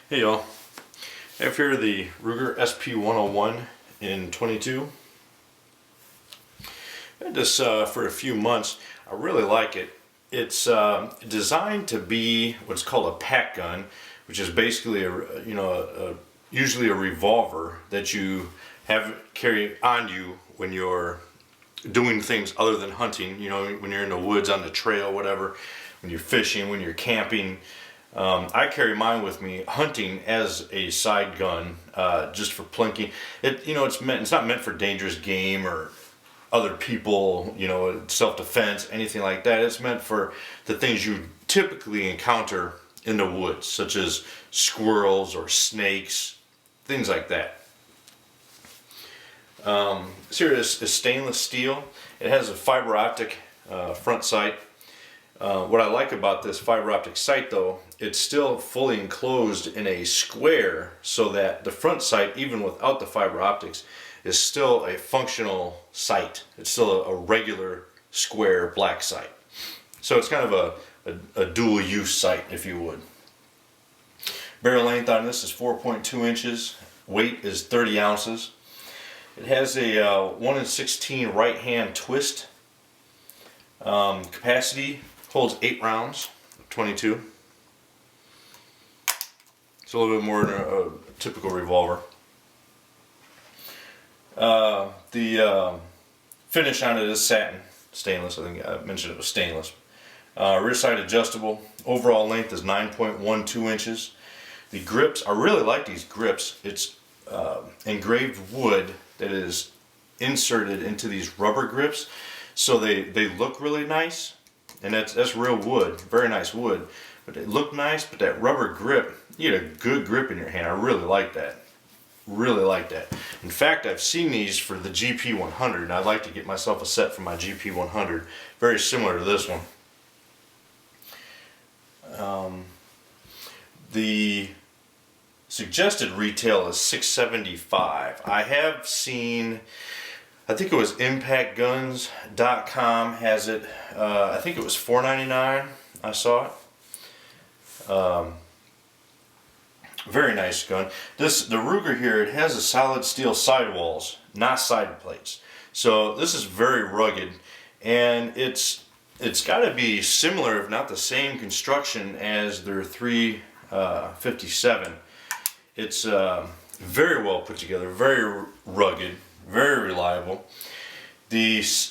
Hey y'all, I have here the Ruger SP101 in 22. I had this for a few months. I really like it. It's designed to be what's called a pack gun, which is basically usually a revolver that you have carry on you when you're doing things other than hunting. You know, when you're in the woods, on the trail, whatever. When you're fishing, when you're camping. I carry mine with me hunting as a side gun, just for plinking. It's not meant for dangerous game or other people, self-defense, anything like that. It's meant for the things you typically encounter in the woods, such as squirrels or snakes, things like that. This here is stainless steel. It has a fiber optic front sight. What I like about this fiber optic sight, though, it's still fully enclosed in a square, so that the front sight, even without the fiber optics, is still a functional sight. It's still a regular square black sight. So it's kind of a dual use sight, if you would. Barrel length on this is 4.2 inches. Weight is 30 ounces. It has a 1 in 16 right hand twist. Capacity holds 8 rounds, 22. It's a little bit more than a typical revolver. The finish on it is satin, stainless. I think I mentioned it was stainless. Rear side adjustable. Overall length is 9.12 inches. The grips, I really like these grips. It's engraved wood that is inserted into these rubber grips, so they look really nice. And that's real wood, very nice wood. But they look nice, but that rubber grip, you get a good grip in your hand. I really like that. Really like that. In fact, I've seen these for the GP100, and I'd like to get myself a set for my GP100, very similar to this one. The suggested retail is $675. I have seen, I think it was ImpactGuns.com has it. I think it was $4.99. I saw it. Very nice gun. The Ruger here, it has a solid steel sidewalls, not side plates. So this is very rugged, and it's got to be similar, if not the same construction as their 357. It's very well put together, very rugged, very reliable. The has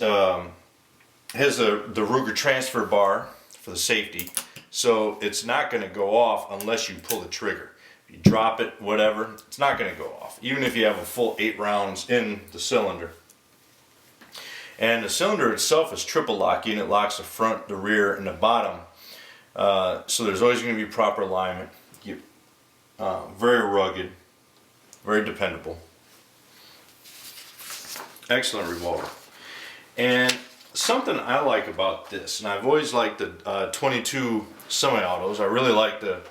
the Ruger transfer bar for the safety, so it's not going to go off unless you pull the trigger. If you drop it, whatever, it's not going to go off, even if you have a full 8 rounds in the cylinder. And the cylinder itself is triple locking. It locks the front, the rear, and the bottom. So there's always going to be proper alignment. Very rugged, very dependable. Excellent revolver. And something I like about this, and I've always liked the 22 semi-autos. I really like the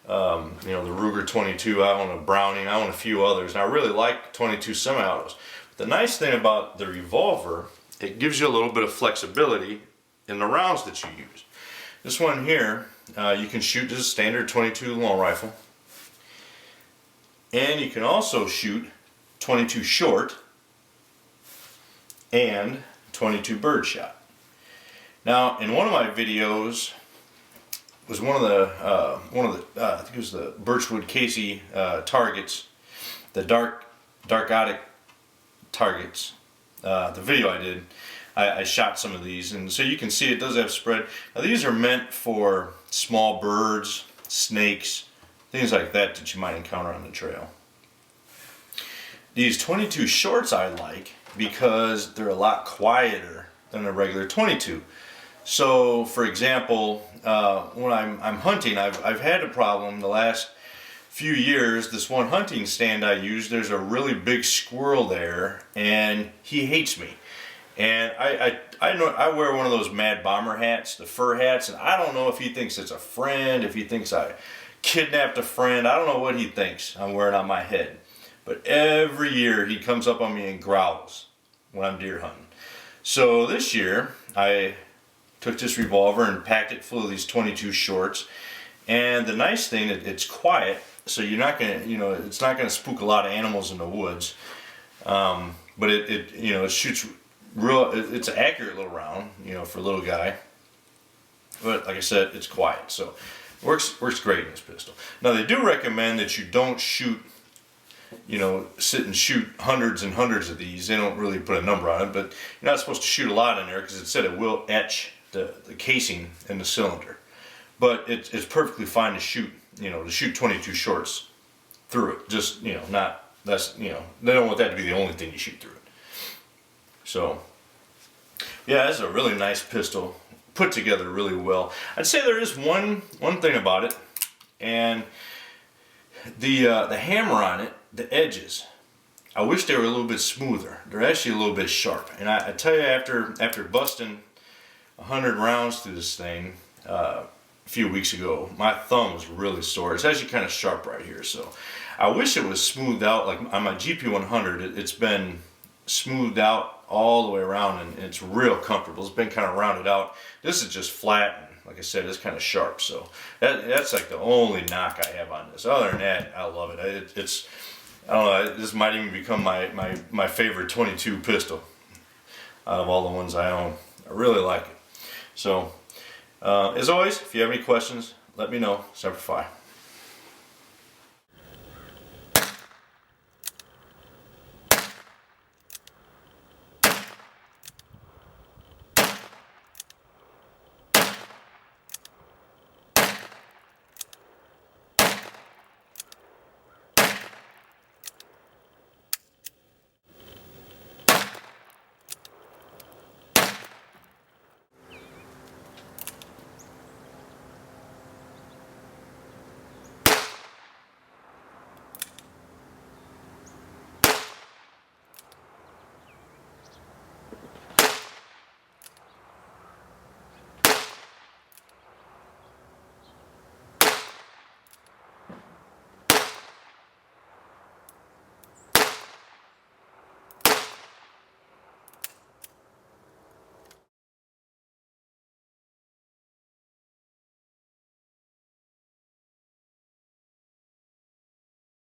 the Ruger 22. I own a Browning. I own a few others, and I really like 22 semi-autos. The nice thing about the revolver, it gives you a little bit of flexibility in the rounds that you use. This one here, you can shoot just a standard 22 long rifle, and you can also shoot 22 short and 22 birdshot. Now, in one of my videos was one of the I think it was the Birchwood Casey targets, the dark-otic targets. The video I did, I shot some of these, and so you can see it does have spread. Now these are meant for small birds, snakes, things like that that you might encounter on the trail. These 22 shorts I like because they're a lot quieter than a regular 22. So, for example, when I'm hunting, I've had a problem the last few years. This one hunting stand I use, there's a really big squirrel there, and he hates me. And I wear one of those Mad Bomber hats, the fur hats, and I don't know if he thinks it's a friend, if he thinks I kidnapped a friend. I don't know what he thinks I'm wearing on my head. But every year he comes up on me and growls when I'm deer hunting. So this year I took this revolver and packed it full of these 22 shorts, And the nice thing, it's quiet, so you're not gonna, it's not gonna spook a lot of animals in the woods. But it shoots real. It's an accurate little round, for a little guy. But like I said, it's quiet, so works great in this pistol. Now they do recommend that you don't shoot, sit and shoot hundreds and hundreds of these. They don't really put a number on it, but you're not supposed to shoot a lot in there because it said it will etch the casing in the cylinder. But it's perfectly fine to shoot, to shoot 22 shorts through it. Just, not, that's, they don't want that to be the only thing you shoot through it. So, yeah, it's a really nice pistol, put together really well. I'd say there is one thing about it, and the hammer on it, the edges, I wish they were a little bit smoother. They're actually a little bit sharp. And I tell you, after busting 100 rounds through this thing a few weeks ago, my thumb was really sore. It's actually kind of sharp right here, so I wish it was smoothed out. Like on my GP100, it's been smoothed out all the way around, and it's real comfortable. It's been kind of rounded out. This is just flat, and like I said, it's kind of sharp. So that's like the only knock I have on this. Other than that, I love it. It's I don't know. This might even become my favorite 22 pistol out of all the ones I own. I really like it. So, as always, if you have any questions, let me know. Semper Fi.